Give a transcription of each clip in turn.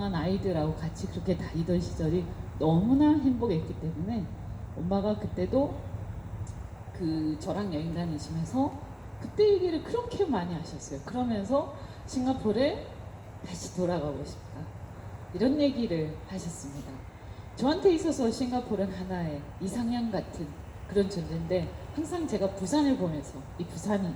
다양한 아이들하고 같이 그렇게 다니던 시절이 너무나 행복했기 때문에 엄마가 그때도 저랑 여행 다니시면서 그때 얘기를 그렇게 많이 하셨어요. 그러면서 싱가포르에 다시 돌아가고 싶다, 이런 얘기를 하셨습니다. 저한테 있어서 싱가포르는 하나의 이상형 같은 그런 존재인데, 항상 제가 부산을 보면서 이 부산이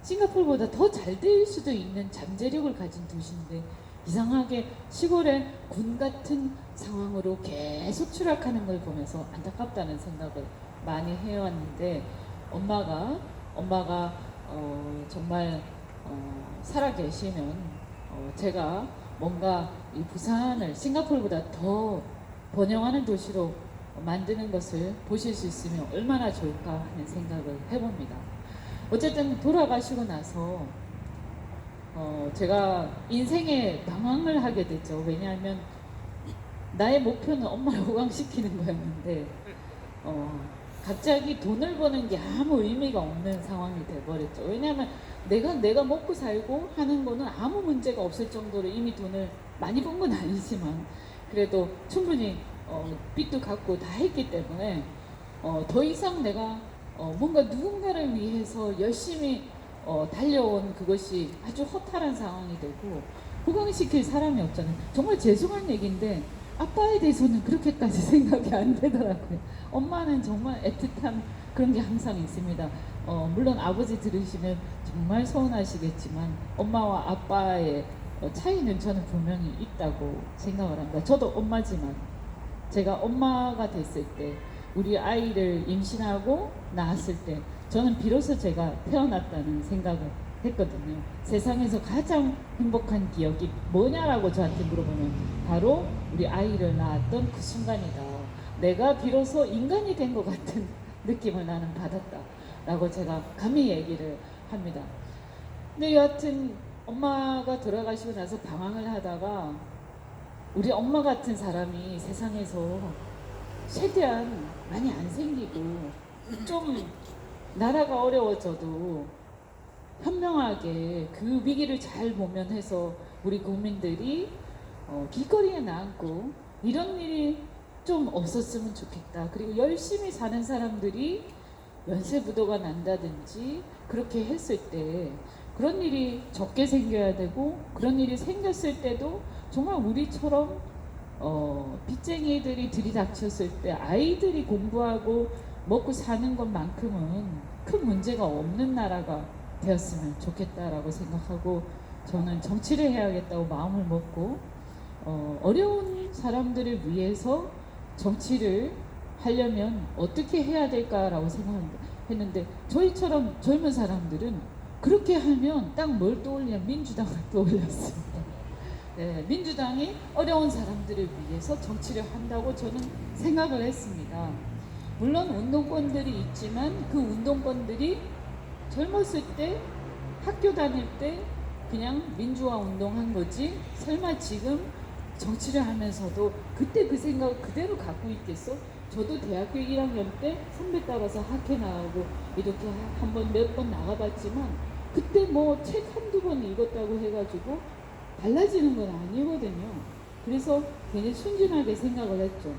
싱가포르보다 더 잘 될 수도 있는 잠재력을 가진 도시인데 이상하게 시골의 군 같은 상황으로 계속 추락하는 걸 보면서 안타깝다는 생각을 많이 해왔는데, 엄마가 정말 살아 계시면 제가 뭔가 이 부산을 싱가포르보다 더 번영하는 도시로 만드는 것을 보실 수 있으면 얼마나 좋을까 하는 생각을 해봅니다. 어쨌든 돌아가시고 나서 제가 인생에 방황을 하게 됐죠. 왜냐하면 나의 목표는 엄마를 호강시키는 거였는데 갑자기 돈을 버는 게 아무 의미가 없는 상황이 돼버렸죠. 왜냐하면 내가 먹고 살고 하는 거는 아무 문제가 없을 정도로 이미 돈을 많이 번 건 아니지만 그래도 충분히 빚도 갚고 다 했기 때문에 더 이상 내가 뭔가 누군가를 위해서 열심히 달려온 그것이 아주 허탈한 상황이 되고 호강시킬 사람이 없잖아요. 정말 죄송한 얘기인데 아빠에 대해서는 그렇게까지 생각이 안 되더라고요. 엄마는 정말 애틋한 그런 게 항상 있습니다. 물론 아버지 들으시면 정말 서운하시겠지만 엄마와 아빠의 차이는 저는 분명히 있다고 생각을 합니다. 저도 엄마지만 제가 엄마가 됐을 때, 우리 아이를 임신하고 낳았을 때 저는 비로소 제가 태어났다는 생각을 했거든요. 세상에서 가장 행복한 기억이 뭐냐라고 저한테 물어보면 바로 우리 아이를 낳았던 그 순간이다. 내가 비로소 인간이 된 것 같은 느낌을 나는 받았다 라고 제가 감히 얘기를 합니다. 근데 여하튼 엄마가 돌아가시고 나서 방황을 하다가 우리 엄마 같은 사람이 세상에서 최대한 많이 안 생기고 좀 나라가 어려워져도 현명하게 그 위기를 잘 모면해서 우리 국민들이 길거리에 나앉고 이런 일이 좀 없었으면 좋겠다. 그리고 열심히 사는 사람들이 연쇄부도가 난다든지 그렇게 했을 때 그런 일이 적게 생겨야 되고, 그런 일이 생겼을 때도 정말 우리처럼 빚쟁이들이 들이닥쳤을 때 아이들이 공부하고 먹고 사는 것만큼은 큰 문제가 없는 나라가 되었으면 좋겠다라고 생각하고, 저는 정치를 해야겠다고 마음을 먹고 어려운 사람들을 위해서 정치를 하려면 어떻게 해야 될까라고 생각했는데, 저희처럼 젊은 사람들은 그렇게 하면 딱 뭘 떠올리냐, 민주당을 떠올렸습니다. 네, 민주당이 어려운 사람들을 위해서 정치를 한다고 저는 생각을 했습니다. 물론 운동권들이 있지만 그 운동권들이 젊었을 때 학교 다닐 때 그냥 민주화 운동한 거지, 설마 지금 정치를 하면서도 그때 그 생각 그대로 갖고 있겠어? 저도 대학교 1학년 때 선배 따라서 학회 나가고 이렇게 한 번 몇 번 나가봤지만 그때 뭐 책 한두 번 읽었다고 해가지고 달라지는 건 아니거든요. 그래서 괜히 순진하게 생각을 했죠.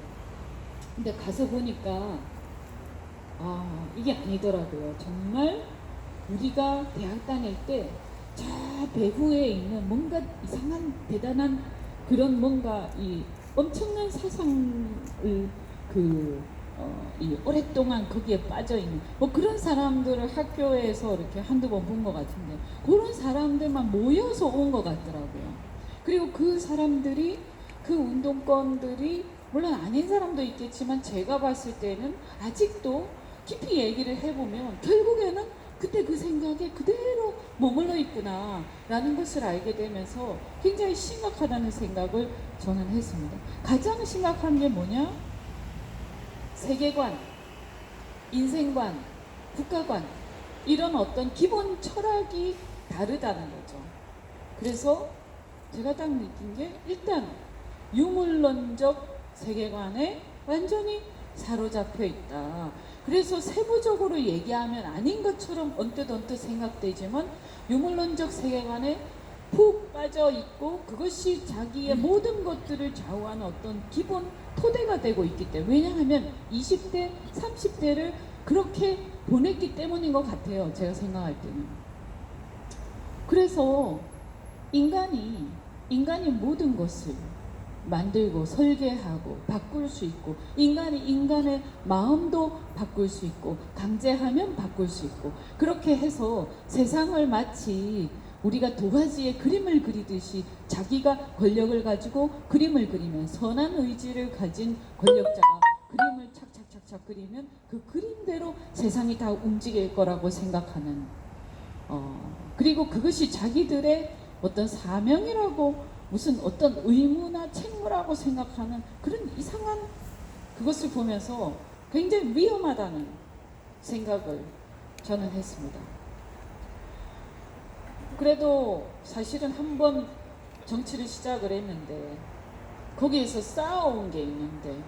근데 가서 보니까 이게 아니더라고요. 정말 우리가 대학 다닐 때 저 배후에 있는 뭔가 이상한 대단한 그런 뭔가 이 엄청난 사상을 이 오랫동안 거기에 빠져있는 뭐 그런 사람들을 학교에서 이렇게 한두 번 본 것 같은데, 그런 사람들만 모여서 온 것 같더라고요. 그리고 그 사람들이, 그 운동권들이 물론 아닌 사람도 있겠지만 제가 봤을 때는 아직도 깊이 얘기를 해보면 결국에는 그때 그 생각에 그대로 머물러 있구나 라는 것을 알게 되면서 굉장히 심각하다는 생각을 저는 했습니다. 가장 심각한 게 뭐냐? 세계관, 인생관, 국가관, 이런 어떤 기본 철학이 다르다는 거죠. 그래서 제가 딱 느낀 게, 일단 유물론적 세계관에 완전히 사로잡혀 있다. 그래서 세부적으로 얘기하면 아닌 것처럼 언뜻 생각되지만 유물론적 세계관에 푹 빠져 있고 그것이 자기의 모든 것들을 좌우하는 어떤 기본 토대가 되고 있기 때문에 왜냐하면 20대, 30대를 그렇게 보냈기 때문인 것 같아요. 제가 생각할 때는. 그래서 인간이 모든 것을 만들고 설계하고 바꿀 수 있고 인간이 인간의 마음도 바꿀 수 있고 강제하면 바꿀 수 있고 그렇게 해서 세상을 마치 우리가 도화지에 그림을 그리듯이 자기가 권력을 가지고 그림을 그리면 선한 의지를 가진 권력자가 그림을 착착착착 그리면 그 그림대로 세상이 다 움직일 거라고 생각하는 그리고 그것이 자기들의 어떤 사명이라고 무슨 어떤 의무나 책무라고 생각하는 그런 이상한 그것을 보면서 굉장히 위험하다는 생각을 저는 했습니다. 그래도 사실은 한번 정치를 시작을 했는데 거기에서 쌓아온 게 있는데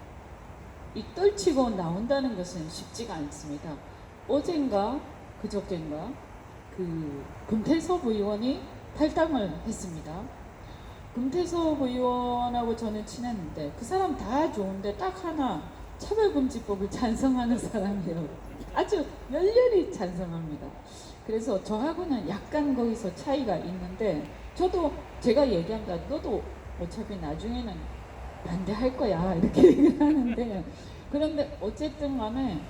이 떨치고 나온다는 것은 쉽지가 않습니다. 어젠가 그저께인가 그 금태섭 의원이 탈당을 했습니다. 금태섭 의원하고 저는 친했는데 그 사람 다 좋은데 딱 하나 차별금지법을 찬성하는 사람이에요. 아주 열렬히 찬성합니다. 그래서 저하고는 약간 거기서 차이가 있는데 저도 제가 얘기합니다. 너도 어차피 나중에는 반대할 거야 이렇게 얘기를 하는데 그런데 어쨌든 간에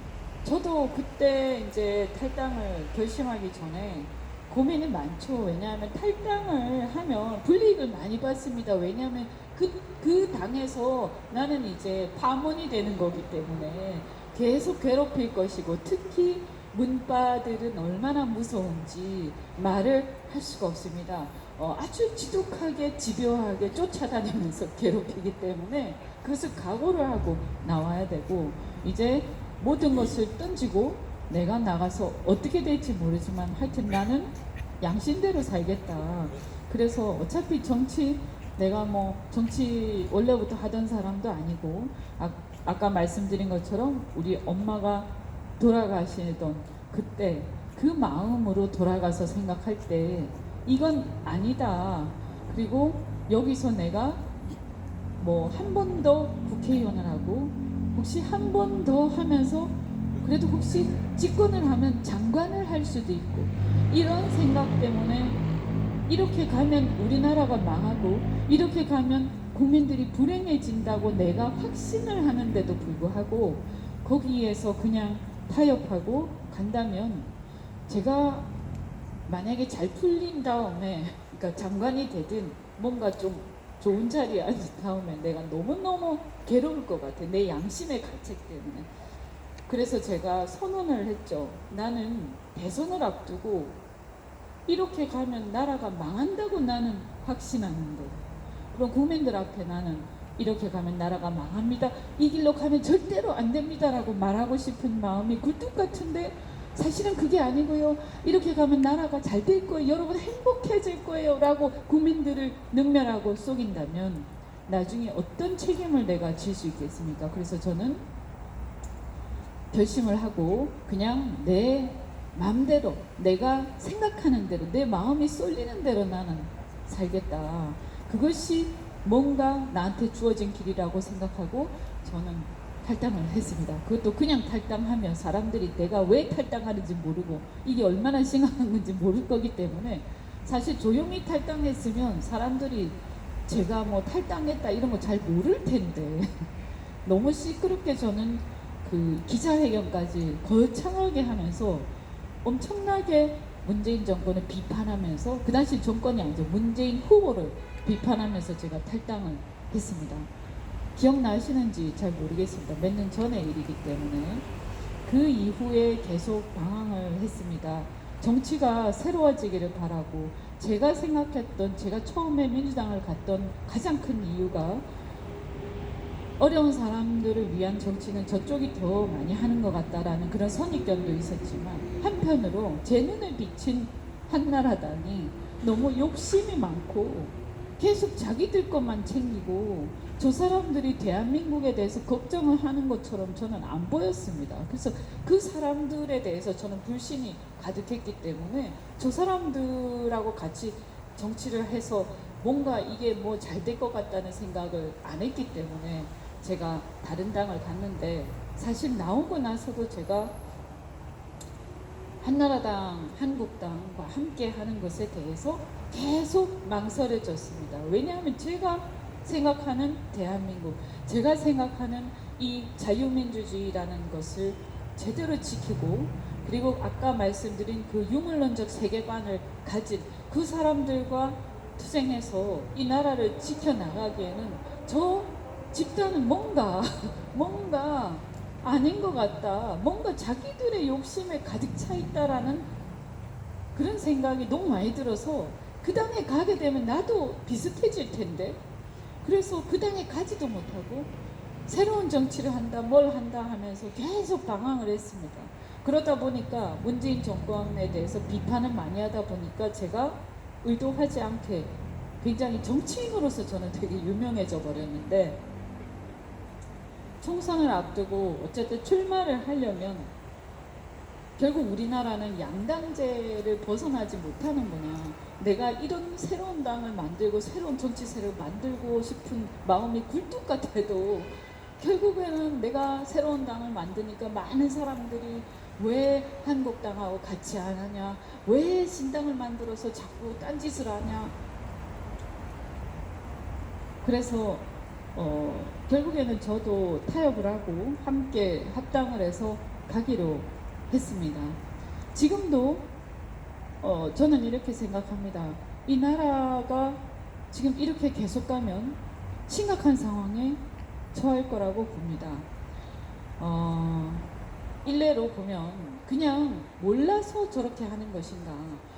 저도 그때 이제 탈당을 결심하기 전에 고민이 많죠. 왜냐하면 탈당을 하면 불이익을 많이 받습니다. 왜냐하면 그 당에서 나는 이제 파문이 되는 거기 때문에 계속 괴롭힐 것이고 특히 문바들은 얼마나 무서운지 말을 할 수가 없습니다. 아주 지독하게 집요하게 쫓아다니면서 괴롭히기 때문에 그것을 각오를 하고 나와야 되고 이제 모든 것을 던지고 내가 나가서 어떻게 될지 모르지만 하여튼 나는 양심대로 살겠다. 그래서 어차피 정치 내가 뭐 정치 원래부터 하던 사람도 아니고 아까 말씀드린 것처럼 우리 엄마가 돌아가시던 그때 그 마음으로 돌아가서 생각할 때 이건 아니다. 그리고 여기서 내가 뭐 한 번 더 국회의원을 하고 혹시 한 번 더 하면서 그래도 혹시 집권을 하면 장관을 할 수도 있고 이런 생각 때문에 이렇게 가면 우리나라가 망하고 이렇게 가면 국민들이 불행해진다고 내가 확신을 하는데도 불구하고 거기에서 그냥 타협하고 간다면 제가 만약에 잘 풀린 다음에 그러니까 장관이 되든 뭔가 좀 좋은 자리에 앉은 다음에 내가 너무너무 괴로울 것 같아. 내 양심의 가책 때문에. 그래서 제가 선언을 했죠. 나는 대선을 앞두고 이렇게 가면 나라가 망한다고 나는 확신하는데 그럼 국민들 앞에 나는 이렇게 가면 나라가 망합니다. 이 길로 가면 절대로 안 됩니다 라고 말하고 싶은 마음이 굴뚝 같은데 사실은 그게 아니고요. 이렇게 가면 나라가 잘 될 거예요. 여러분 행복해질 거예요 라고 국민들을 능멸하고 속인다면 나중에 어떤 책임을 내가 질 수 있겠습니까? 그래서 저는 결심을 하고 그냥 내 마음대로 내가 생각하는 대로 내 마음이 쏠리는 대로 나는 살겠다. 그것이 뭔가 나한테 주어진 길이라고 생각하고 저는 탈당을 했습니다. 그것도 그냥 탈당하면 사람들이 내가 왜 탈당하는지 모르고 이게 얼마나 심각한 건지 모를 거기 때문에 사실 조용히 탈당했으면 사람들이 제가 뭐 탈당했다 이런 거 잘 모를 텐데 너무 시끄럽게 저는 그 기자회견까지 거창하게 하면서 엄청나게 문재인 정권을 비판하면서 그 당시 정권이 아니죠. 문재인 후보를 비판하면서 제가 탈당을 했습니다. 기억나시는지 잘 모르겠습니다. 몇 년 전의 일이기 때문에 그 이후에 계속 방황을 했습니다. 정치가 새로워지기를 바라고 제가 생각했던 제가 처음에 민주당을 갔던 가장 큰 이유가 어려운 사람들을 위한 정치는 저쪽이 더 많이 하는 것 같다라는 그런 선입견도 있었지만 한편으로 제 눈에 비친 한나라당이 너무 욕심이 많고 계속 자기들 것만 챙기고 저 사람들이 대한민국에 대해서 걱정을 하는 것처럼 저는 안 보였습니다. 그래서 그 사람들에 대해서 저는 불신이 가득했기 때문에 저 사람들하고 같이 정치를 해서 뭔가 이게 뭐 잘 될 것 같다는 생각을 안 했기 때문에 제가 다른 당을 갔는데, 사실 나오고 나서도 제가 한나라당, 한국당과 함께 하는 것에 대해서 계속 망설여졌습니다. 왜냐하면 제가 생각하는 대한민국, 제가 생각하는 이 자유민주주의라는 것을 제대로 지키고, 그리고 아까 말씀드린 그 유물론적 세계관을 가진 그 사람들과 투쟁해서 이 나라를 지켜나가기에는 저 집단은 뭔가 아닌 것 같다, 뭔가 자기들의 욕심에 가득 차 있다라는 그런 생각이 너무 많이 들어서, 그 당에 가게 되면 나도 비슷해질 텐데, 그래서 그 당에 가지도 못하고 새로운 정치를 한다, 뭘 한다 하면서 계속 방황을 했습니다. 그러다 보니까 문재인 정권에 대해서 비판을 많이 하다 보니까 제가 의도하지 않게 굉장히 정치인으로서 저는 되게 유명해져 버렸는데, 총선을 앞두고 어쨌든 출마를 하려면 결국 우리나라는 양당제를 벗어나지 못하는구나, 내가 이런 새로운 당을 만들고 새로운 정치 세력을 만들고 싶은 마음이 굴뚝 같아도 결국에는 내가 새로운 당을 만드니까 많은 사람들이 왜 한국당하고 같이 안 하냐, 왜 신당을 만들어서 자꾸 딴짓을 하냐. 그래서 결국에는 저도 타협을 하고 함께 합당을 해서 가기로 했습니다. 지금도 저는 이렇게 생각합니다. 이 나라가 지금 이렇게 계속 가면 심각한 상황에 처할 거라고 봅니다. 일례로 보면 그냥 몰라서 저렇게 하는 것인가,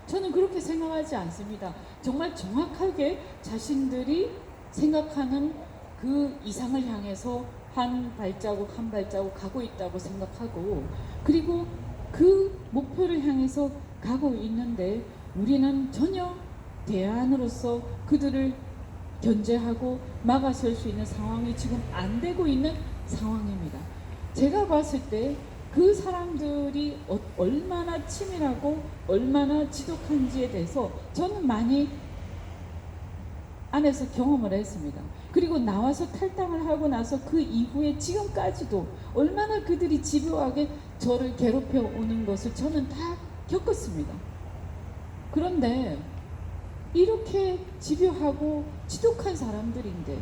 저는 그렇게 생각하지 않습니다. 정말 정확하게 자신들이 생각하는 그 이상을 향해서 한 발자국 한 발자국 가고 있다고 생각하고, 그리고 그 목표를 향해서 가고 있는데 우리는 전혀 대안으로서 그들을 견제하고 막아설 수 있는 상황이 지금 안 되고 있는 상황입니다. 제가 봤을 때 그 사람들이 얼마나 치밀하고 얼마나 지독한지에 대해서 저는 많이 안에서 경험을 했습니다. 그리고 나와서 탈당을 하고 나서 그 이후에 지금까지도 얼마나 그들이 집요하게 저를 괴롭혀 오는 것을 저는 다 겪었습니다. 그런데 이렇게 집요하고 지독한 사람들인데,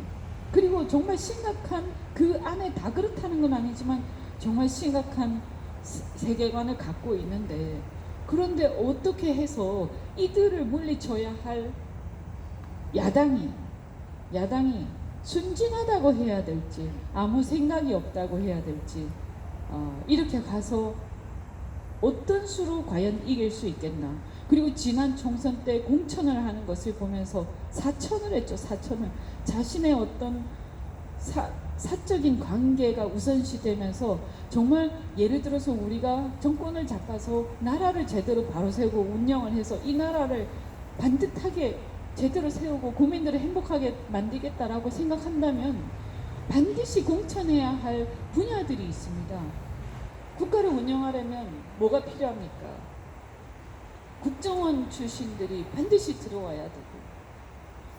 그리고 정말 심각한, 그 안에 다 그렇다는 건 아니지만 정말 심각한 세계관을 갖고 있는데, 그런데 어떻게 해서 이들을 물리쳐야 할 야당이 순진하다고 해야 될지 아무 생각이 없다고 해야 될지, 이렇게 가서 어떤 수로 과연 이길 수 있겠나. 그리고 지난 총선 때 공천을 하는 것을 보면서 사천을 했죠. 사천을. 자신의 어떤 사적인 관계가 우선시되면서, 정말 예를 들어서 우리가 정권을 잡아서 나라를 제대로 바로 세우고 운영을 해서 이 나라를 반듯하게 제대로 세우고 국민들을 행복하게 만들겠다라고 생각한다면 반드시 공천해야 할 분야들이 있습니다. 국가를 운영하려면 뭐가 필요합니까? 국정원 출신들이 반드시 들어와야 되고,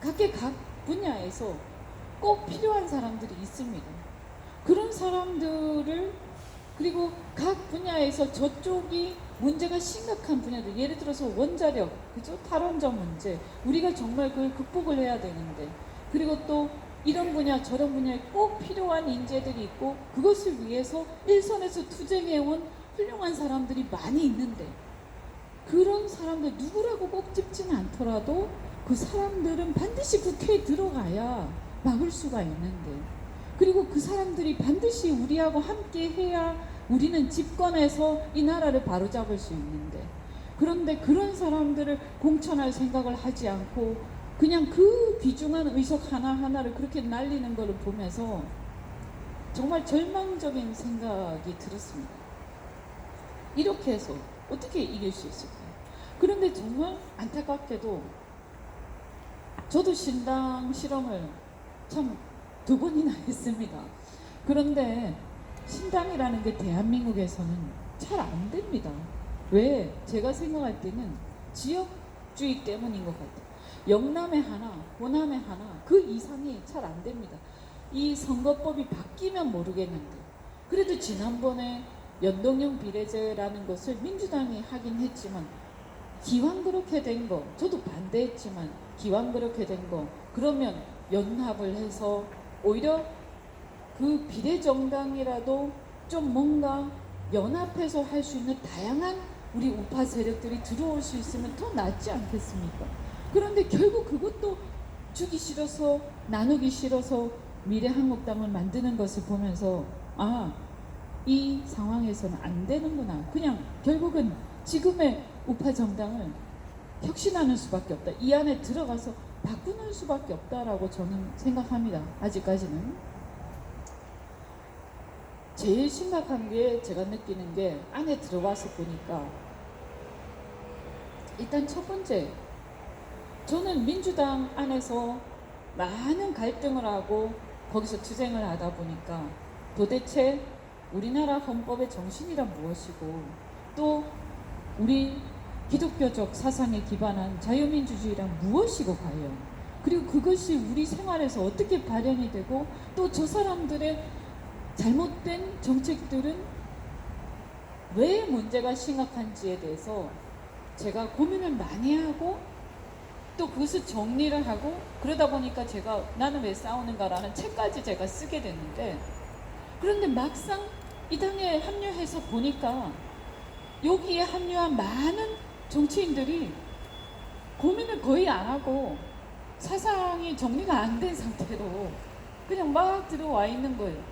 각 분야에서 꼭 필요한 사람들이 있습니다. 그런 사람들을, 그리고 각 분야에서 저쪽이 문제가 심각한 분야들, 예를 들어서 원자력, 그죠? 탈원전 문제, 우리가 정말 그걸 극복을 해야 되는데, 그리고 또 이런 분야 저런 분야에 꼭 필요한 인재들이 있고, 그것을 위해서 일선에서 투쟁해온 훌륭한 사람들이 많이 있는데, 그런 사람들 누구라고 꼭 집지는 않더라도 그 사람들은 반드시 국회에 들어가야 막을 수가 있는데, 그리고 그 사람들이 반드시 우리하고 함께 해야 우리는 집권해서 이 나라를 바로잡을 수 있는데, 그런데 그런 사람들을 공천할 생각을 하지 않고 그냥 그 귀중한 의석 하나하나를 그렇게 날리는 것을 보면서 정말 절망적인 생각이 들었습니다. 이렇게 해서 어떻게 이길 수 있을까요? 그런데 정말 안타깝게도 저도 신당 실험을 참 2번이나 했습니다. 그런데 신당이라는 게 대한민국에서는 잘 안 됩니다. 왜? 제가 생각할 때는 지역주의 때문인 것 같아요. 영남에 하나, 호남에 하나, 그 이상이 잘 안 됩니다. 이 선거법이 바뀌면 모르겠는데, 그래도 지난번에 연동형 비례제라는 것을 민주당이 하긴 했지만, 기왕 그렇게 된 거, 저도 반대했지만 기왕 그렇게 된 거, 그러면 연합을 해서 오히려 그 비례정당이라도 좀 뭔가 연합해서 할 수 있는 다양한 우리 우파 세력들이 들어올 수 있으면 더 낫지 않겠습니까? 그런데 결국 그것도 주기 싫어서, 나누기 싫어서 미래한국당을 만드는 것을 보면서, 아, 이 상황에서는 안 되는구나. 그냥 결국은 지금의 우파 정당을 혁신하는 수밖에 없다. 이 안에 들어가서 바꾸는 수밖에 없다라고 저는 생각합니다. 아직까지는. 제일 심각한 게, 제가 느끼는 게, 안에 들어와서 보니까 일단 첫 번째, 저는 민주당 안에서 많은 갈등을 하고 거기서 투쟁을 하다 보니까 도대체 우리나라 헌법의 정신이란 무엇이고, 또 우리 기독교적 사상에 기반한 자유민주주의란 무엇이고 과연, 그리고 그것이 우리 생활에서 어떻게 발현이 되고, 또 저 사람들의 잘못된 정책들은 왜 문제가 심각한지에 대해서 제가 고민을 많이 하고, 또 그것을 정리를 하고, 그러다 보니까 제가 나는 왜 싸우는가라는 책까지 제가 쓰게 됐는데, 그런데 막상 이 당에 합류해서 보니까 여기에 합류한 많은 정치인들이 고민을 거의 안 하고 사상이 정리가 안 된 상태로 그냥 막 들어와 있는 거예요.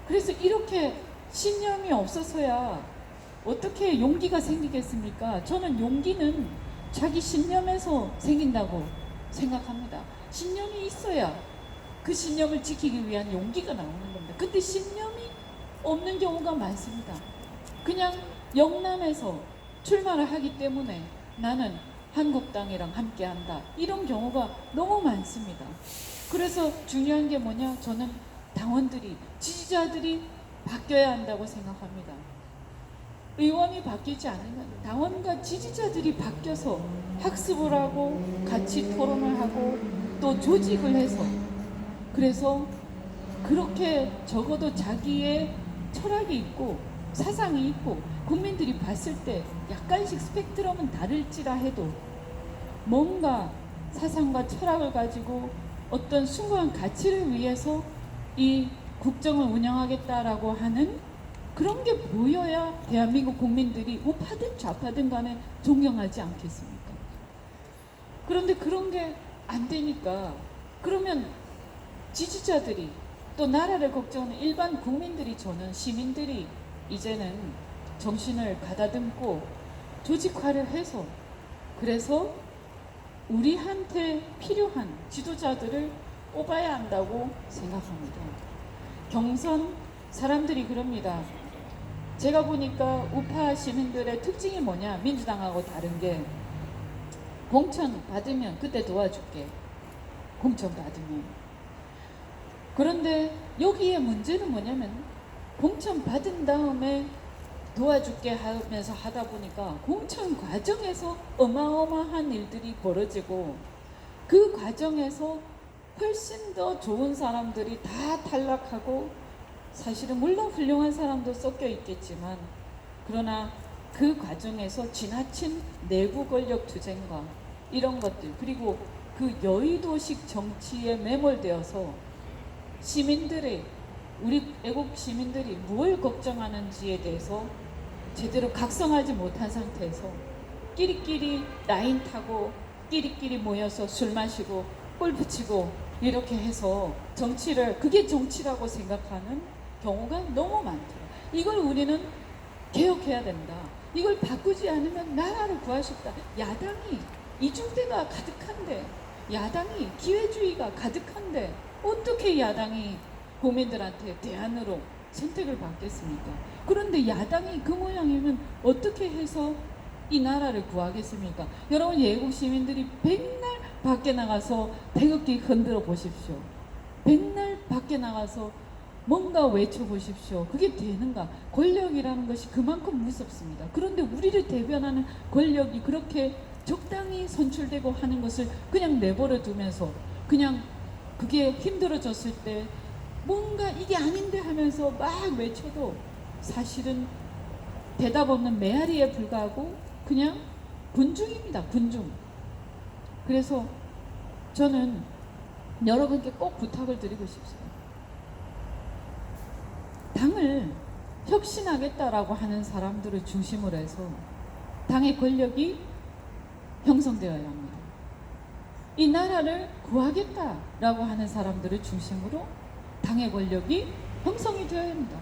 그래서 이렇게 신념이 없어서야 어떻게 용기가 생기겠습니까? 저는 용기는 자기 신념에서 생긴다고 생각합니다. 신념이 있어야 그 신념을 지키기 위한 용기가 나오는 겁니다. 근데 신념이 없는 경우가 많습니다. 그냥 영남에서 출마를 하기 때문에 나는 한국당이랑 함께한다, 이런 경우가 너무 많습니다. 그래서 중요한 게 뭐냐, 저는 당원들이, 지지자들이 바뀌어야 한다고 생각합니다. 의원이 바뀌지 않으면 당원과 지지자들이 바뀌어서 학습을 하고 같이 토론을 하고 또 조직을 해서, 그래서 그렇게 적어도 자기의 철학이 있고 사상이 있고 국민들이 봤을 때 약간씩 스펙트럼은 다를지라 해도 뭔가 사상과 철학을 가지고 어떤 숭고한 가치를 위해서 이 국정을 운영하겠다라고 하는 그런 게 보여야 대한민국 국민들이 우파든 좌파든 간에 존경하지 않겠습니까? 그런데 그런 게 안 되니까, 그러면 지지자들이, 또 나라를 걱정하는 일반 국민들이, 저는 시민들이 이제는 정신을 가다듬고 조직화를 해서, 그래서 우리한테 필요한 지도자들을 뽑아야 한다고 생각합니다. 경선 사람들이 그럽니다. 제가 보니까 우파 시민들의 특징이 뭐냐, 민주당하고 다른 게, 공천 받으면 그때 도와줄게, 공천 받으면. 그런데 여기에 문제는 뭐냐면, 공천 받은 다음에 도와줄게 하면서 하다 보니까 공천 과정에서 어마어마한 일들이 벌어지고, 그 과정에서 훨씬 더 좋은 사람들이 다 탈락하고, 사실은 물론 훌륭한 사람도 섞여 있겠지만, 그러나 그 과정에서 지나친 내부 권력 투쟁과 이런 것들, 그리고 그 여의도식 정치에 매몰되어서 시민들의, 우리 애국 시민들이 무엇을 걱정하는지에 대해서 제대로 각성하지 못한 상태에서 끼리끼리 라인 타고 끼리끼리 모여서 술 마시고 골프 치고 이렇게 해서 정치를, 그게 정치라고 생각하는 경우가 너무 많더라. 이걸 우리는 개혁해야 된다. 이걸 바꾸지 않으면 나라를 구할 수 없다. 야당이 이중대가 가득한데, 야당이 기회주의가 가득한데 어떻게 야당이 국민들한테 대안으로 선택을 받겠습니까? 그런데 야당이 그 모양이면 어떻게 해서 이 나라를 구하겠습니까? 여러분, 예국 시민들이 백날 밖에 나가서 태극기 흔들어 보십시오. 백날 밖에 나가서 뭔가 외쳐보십시오. 그게 되는가? 권력이라는 것이 그만큼 무섭습니다. 그런데 우리를 대변하는 권력이 그렇게 적당히 선출되고 하는 것을 그냥 내버려 두면서 그냥 그게 힘들어졌을 때 뭔가 이게 아닌데 하면서 막 외쳐도 사실은 대답 없는 메아리에 불과하고 그냥 군중입니다. 군중. 그래서 저는 여러분께 꼭 부탁을 드리고 싶습니다. 당을 혁신하겠다라고 하는 사람들을 중심으로 해서 당의 권력이 형성되어야 합니다. 이 나라를 구하겠다라고 하는 사람들을 중심으로 당의 권력이 형성이 되어야 합니다.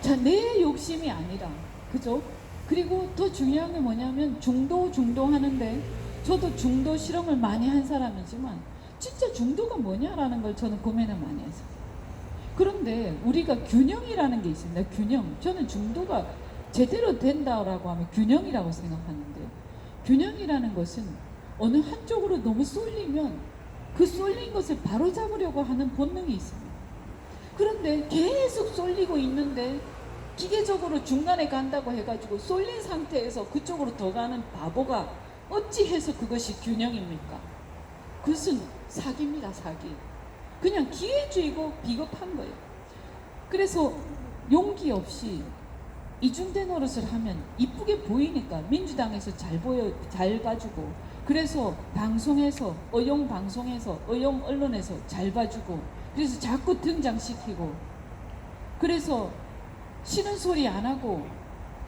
자, 내 욕심이 아니라, 그죠? 그리고 더 중요한 게 뭐냐면 중도 하는데 저도 중도 실험을 많이 한 사람이지만 진짜 중도가 뭐냐라는 걸 저는 고민을 많이 했어요. 그런데 우리가 균형이라는 게 있습니다. 균형. 저는 중도가 제대로 된다라고 하면 균형이라고 생각하는데, 균형이라는 것은 어느 한쪽으로 너무 쏠리면 그 쏠린 것을 바로잡으려고 하는 본능이 있습니다. 그런데 계속 쏠리고 있는데 기계적으로 중간에 간다고 해가지고 쏠린 상태에서 그쪽으로 더 가는 바보가 어찌해서 그것이 균형입니까? 그것은 사기입니다. 사기. 그냥 기회주의고 비겁한 거예요. 그래서 용기 없이 이중대 노릇을 하면 이쁘게 보이니까 민주당에서 잘 봐주고, 그래서 방송에서 의용 방송에서 의용 언론에서 잘 봐주고, 그래서 자꾸 등장시키고, 그래서 싫은 소리 안 하고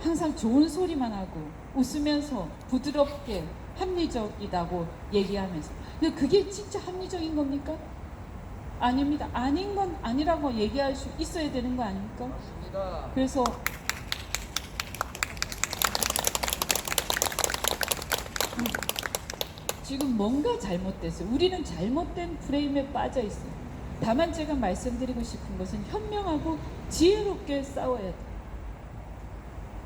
항상 좋은 소리만 하고 웃으면서 부드럽게 합리적이다고 얘기하면서, 근데 그게 진짜 합리적인 겁니까? 아닙니다. 아닌 건 아니라고 얘기할 수 있어야 되는 거 아닙니까? 맞습니다. 그래서 지금 뭔가 잘못됐어요. 우리는 잘못된 프레임에 빠져 있어요. 다만 제가 말씀드리고 싶은 것은 현명하고 지혜롭게 싸워야 돼요.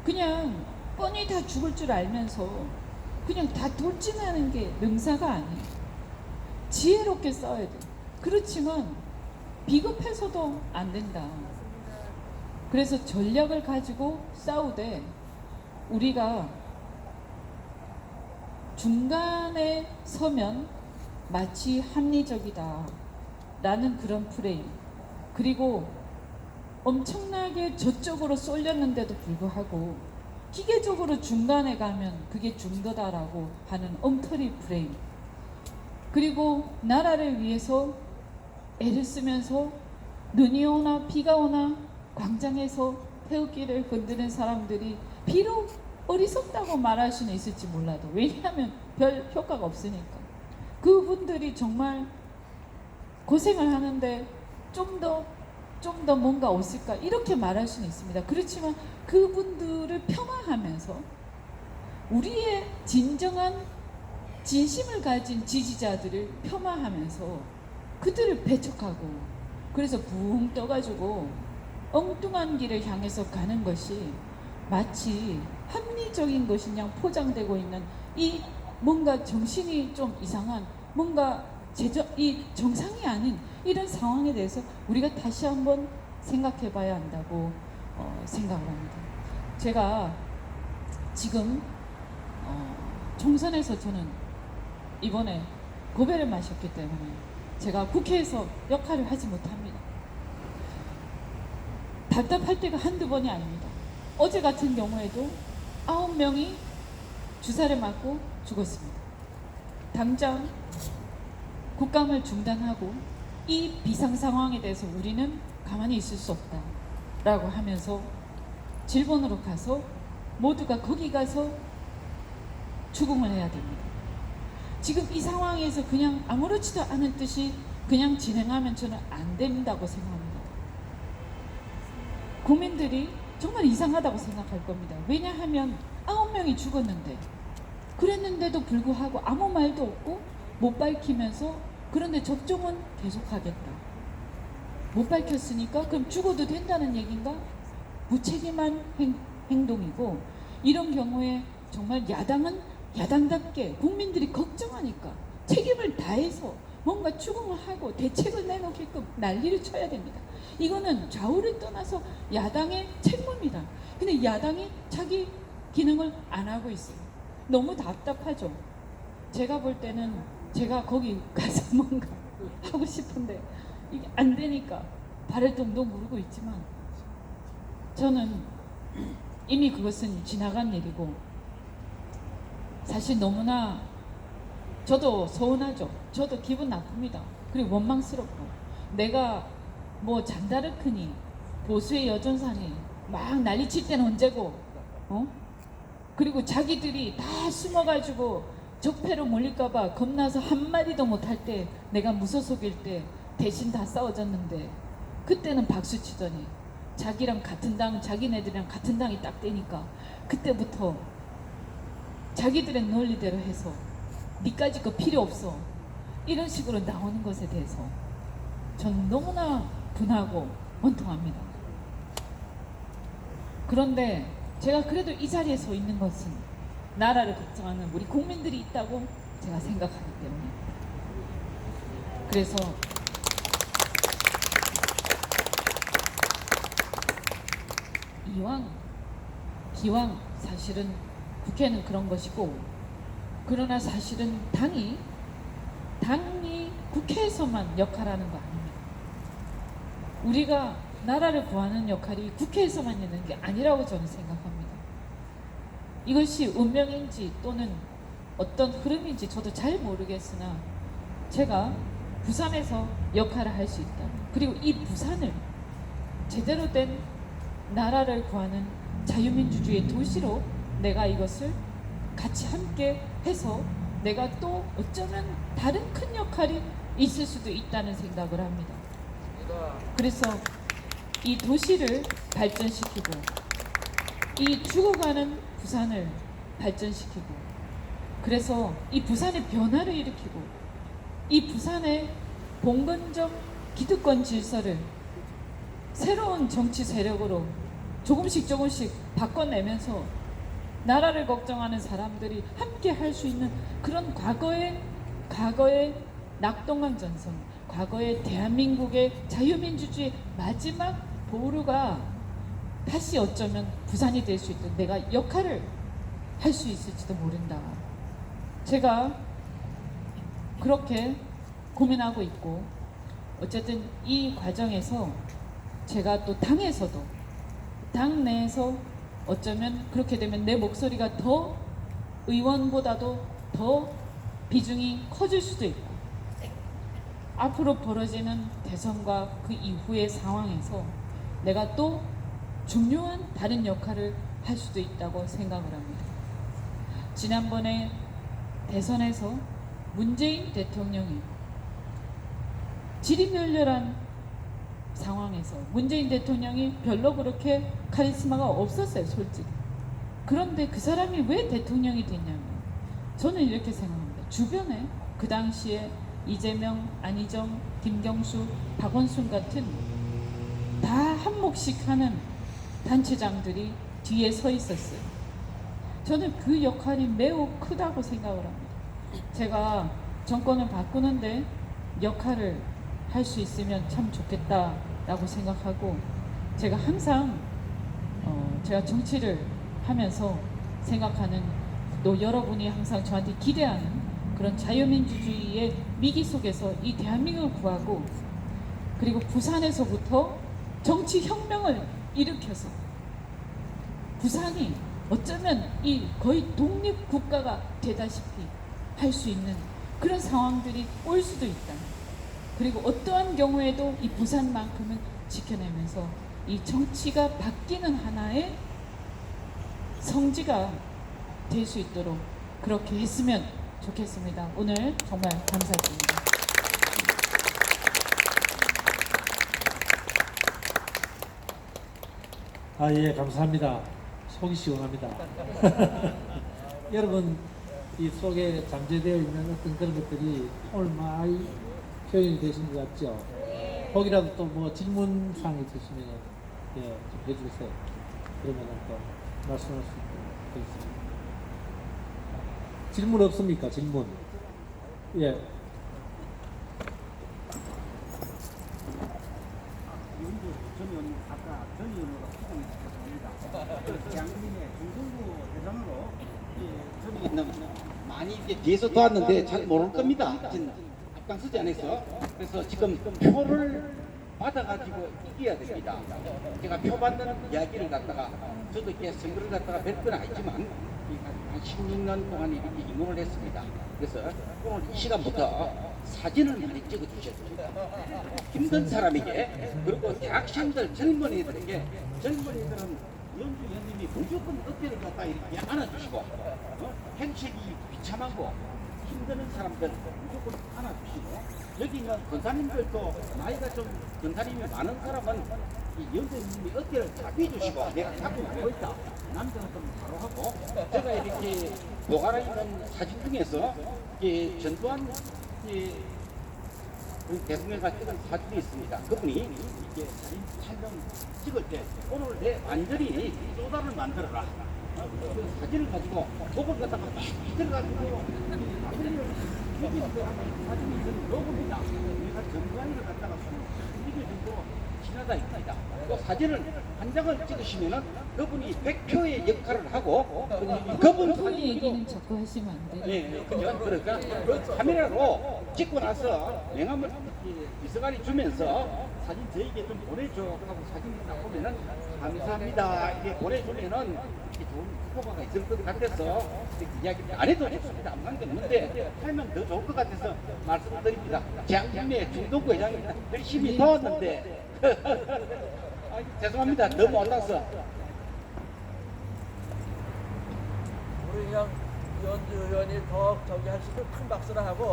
그냥 뻔히 다 죽을 줄 알면서 그냥 다 돌진하는 게 능사가 아니에요. 지혜롭게 싸워야 돼요. 그렇지만 비겁해서도 안 된다. 그래서 전략을 가지고 싸우되 우리가 중간에 서면 마치 합리적이다 라는 그런 프레임, 그리고 엄청나게 저쪽으로 쏠렸는데도 불구하고 기계적으로 중간에 가면 그게 중도다라고 하는 엉터리 프레임, 그리고 나라를 위해서 애를 쓰면서 눈이 오나 비가 오나 광장에서 태극기를 건드는 사람들이 비록 어리석다고 말할 수는 있을지 몰라도, 왜냐하면 별 효과가 없으니까 그분들이 정말 고생을 하는데 좀 더 뭔가 없을까 이렇게 말할 수는 있습니다. 그렇지만 그분들을 폄하하면서 우리의 진정한 진심을 가진 지지자들을 폄하하면서 그들을 배척하고, 그래서 붕 떠가지고 엉뚱한 길을 향해서 가는 것이 마치 합리적인 것이냐 포장되고 있는 이 뭔가 정신이 좀 이상한, 뭔가 이 정상이 아닌 이런 상황에 대해서 우리가 다시 한번 생각해 봐야 한다고 생각을 합니다. 제가 지금 총선에서 저는 이번에 고배를 마셨기 때문에 제가 국회에서 역할을 하지 못합니다. 답답할 때가 한두 번이 아닙니다. 어제 같은 경우에도 9명이 주사를 맞고 죽었습니다. 당장 국감을 중단하고 이 비상 상황에 대해서 우리는 가만히 있을 수 없다 라고 하면서 질본으로 가서 모두가 거기 가서 추궁을 해야 됩니다. 지금 이 상황에서 그냥 아무렇지도 않은 듯이 그냥 진행하면 저는 안 된다고 생각합니다. 국민들이 정말 이상하다고 생각할 겁니다. 왜냐하면 9명이 죽었는데, 그랬는데도 불구하고 아무 말도 없고 못 밝히면서, 그런데 접종은 계속하겠다. 못 밝혔으니까 그럼 죽어도 된다는 얘기인가? 무책임한 행동이고, 이런 경우에 정말 야당은 야당답게 국민들이 걱정하니까 책임을 다해서 뭔가 추궁을 하고 대책을 내놓게끔 난리를 쳐야 됩니다. 이거는 좌우를 떠나서 야당의 책무입니다. 근데 야당이 자기 기능을 안 하고 있어요. 너무 답답하죠. 제가 볼 때는 제가 거기 가서 뭔가 하고 싶은데 이게 안 되니까 발을 동동 구르고 있지만 저는 이미 그것은 지나간 일이고 사실 너무나 저도 서운하죠. 저도 기분 나쁩니다. 그리고 원망스럽고 내가 뭐 잔다르크니 보수의 여전사니 막 난리칠 때는 언제고 그리고 자기들이 다 숨어가지고 적폐로 몰릴까봐 겁나서 한마디도 못할 때 내가 무소속일 때 대신 다 싸워졌는데 그때는 박수 치더니 자기랑 같은 당 자기네들이랑 같은 당이 딱 되니까 그때부터 자기들의 논리대로 해서 니까지 거 필요 없어 이런 식으로 나오는 것에 대해서 저는 너무나 분하고 원통합니다. 그런데 제가 그래도 이 자리에 서 있는 것은 나라를 걱정하는 우리 국민들이 있다고 제가 생각하기 때문에 그래서 기왕 사실은 국회는 그런 것이고 그러나 사실은 당이 국회에서만 역할하는 거 아닙니다. 우리가 나라를 구하는 역할이 국회에서만 있는 게 아니라고 저는 생각합니다. 이것이 운명인지 또는 어떤 흐름인지 저도 잘 모르겠으나 제가 부산에서 역할을 할 수 있다. 그리고 이 부산을 제대로 된 나라를 구하는 자유민주주의 도시로 내가 이것을 같이 함께 해서 내가 또 어쩌면 다른 큰 역할이 있을 수도 있다는 생각을 합니다. 그래서 이 도시를 발전시키고 이 죽어가는 부산을 발전시키고 그래서 이 부산의 변화를 일으키고 이 부산의 봉건적 기득권 질서를 새로운 정치 세력으로 조금씩 바꿔내면서 나라를 걱정하는 사람들이 함께 할 수 있는 그런 과거의 낙동강 전선, 과거의 대한민국의 자유민주주의 마지막 보루가 다시 어쩌면 부산이 될 수 있도록 내가 역할을 할 수 있을지도 모른다. 제가 그렇게 고민하고 있고 어쨌든 이 과정에서 제가 또 당에서도 당내에서 어쩌면 그렇게 되면 내 목소리가 더 의원보다도 더 비중이 커질 수도 있고 앞으로 벌어지는 대선과 그 이후의 상황에서 내가 또 중요한 다른 역할을 할 수도 있다고 생각을 합니다. 지난번에 대선에서 문재인 대통령이 지리멸렬한 상황에서 문재인 대통령이 별로 그렇게 카리스마가 없었어요, 솔직히. 그런데 그 사람이 왜 대통령이 됐냐면 저는 이렇게 생각합니다. 주변에 그 당시에 이재명, 안희정, 김경수, 박원순 같은 다 한 몫씩 하는 단체장들이 뒤에 서 있었어요. 저는 그 역할이 매우 크다고 생각을 합니다. 제가 정권을 바꾸는데 역할을 할 수 있으면 참 좋겠다라고 생각하고 제가 항상 제가 정치를 하면서 생각하는 또 여러분이 항상 저한테 기대하는 그런 자유민주주의의 미기 속에서 이 대한민국을 구하고 그리고 부산에서부터 정치혁명을 일으켜서 부산이 어쩌면 이 거의 독립국가가 되다시피 할 수 있는 그런 상황들이 올 수도 있다. 그리고 어떠한 경우에도 이 부산만큼은 지켜내면서 이 정치가 바뀌는 하나의 성지가 될 수 있도록 그렇게 했으면 좋겠습니다. 오늘 정말 감사드립니다. 예, 감사합니다. 속이 시원합니다. 여러분, 이 속에 잠재되어 있는 어떤 그런 것들이 오늘 많이 표현이 되신 것 같죠? 혹이라도 또 뭐 질문사항 있으시면 좀 해주세요. 그러면 또 말씀할 수 있도록 하겠습니다. 질문 없습니까? 질문. 예. 저는 아까 전 의원으로 수정을 시켰습니다. 양민의 중성부 대상으로 저는 많이 이렇게 뒤에서 도왔는데 잘 모를 겁니다. 지금 앞장서지 않아서. 그래서 지금 표를 받아가지고 이겨야 됩니다. 제가 표 받는 이야기를 갖다가 저도 이렇게 선거를 갖다가 뵐 건 아니지만 한 16년 동안 이렇게 임용을 했습니다. 그래서 오늘 이 시간부터 사진을 많이 찍어 주셔야 됩니다. 힘든 사람에게 그리고 대학생들 젊은이들에게 젊은이들은 연주 연님이 무조건 어깨를 갖다 이렇게 안아주시고 행색이 비참하고 힘드는 사람들 무조건 안아주시고 여기 있는 권사님들도 나이가 좀 권사님이 많은 사람은 이 연주님이 어깨를 잡혀주시고 내가 잡고 나고 있다 남자는 좀 바로 하고 제가 이렇게 노가라 있는 사진 중에서 전두환 우리 대통령과 찍은 사진이 있습니다. 그분이 이게 사진 촬영 찍을 때 오늘 내 완전히 쪼다를 만들어라. 그 사진을 가지고 목을 갖다가 막 들어가지고 사진이 있는 로고입니다. 내가 전두환이를 갖다가 이겨주고 지나다 있습니다. 그 사진을 한 장을 찍으시면은 그분이 100표의 역할을 하고 그분 그 사진으로 얘기는 자꾸 하시면 안 돼요. 네, 그죠? 그러니까 그 카메라로 찍고 나서 명함을 비서관이 주면서 사진 저에게 좀 보내줘 하고 사진 딱 보면은 감사합니다 이게 보내주면은 이렇게 좋은 효과가 있을 것 같아서 이렇게 이야기 안 해도 좋습니다. 안 관계없는데 하면 더 좋을 것 같아서 말씀을 드립니다. 재앙팀의 중동부 회장입니다. 열심히 도왔는데 죄송합니다. 너무 올라서 우리 그냥 연주 의원이 더 저기 할 수 있도록 큰 박수를 하고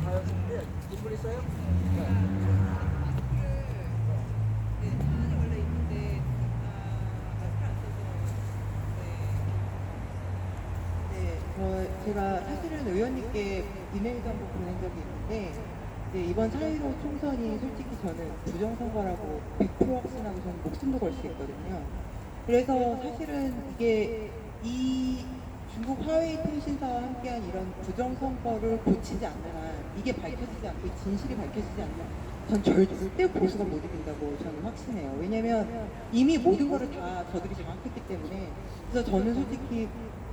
다음 분들 인물 있어요? 원래 있는데 제가 사실은 의원님께 이메일도 한번 보낸 적이 있는데 이번 4.15 총선이 솔직히 저는 부정선거라고 100% 확신하고 저는 목숨도 걸 수 있거든요. 그래서 사실은 이게 이 중국 화웨이 통신사와 함께한 이런 부정선거를 고치지 않는 한 이게 밝혀지지 않고 이 진실이 밝혀지지 않는 전 절대 보수가 못 이긴다고 저는 확신해요. 왜냐면 이미 모든 거를 다 저들이 장악했기 때문에. 그래서 저는 솔직히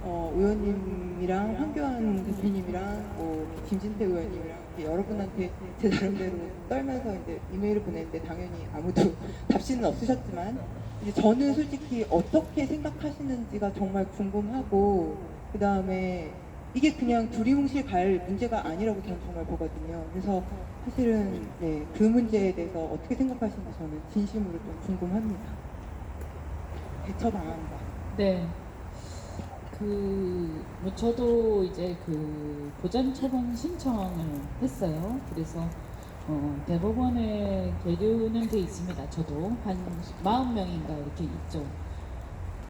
의원님이랑 황교안 대표님이랑 김진태 의원님이랑 여러분한테 제 나름대로 떨면서 이제 이메일을 보냈는데 당연히 아무도 답신은 없으셨지만 이제 저는 솔직히 어떻게 생각하시는지가 정말 궁금하고 그 다음에 이게 그냥 두리뭉실 갈 문제가 아니라고 저는 정말 보거든요. 그래서 사실은 그 문제에 대해서 어떻게 생각하시는지 저는 진심으로 좀 궁금합니다. 대처 당한다. 네. 뭐 저도 이제 보전 처분 신청을 했어요. 그래서 대법원에 계류는 돼 있습니다. 저도 한 40명인가 이렇게 있죠.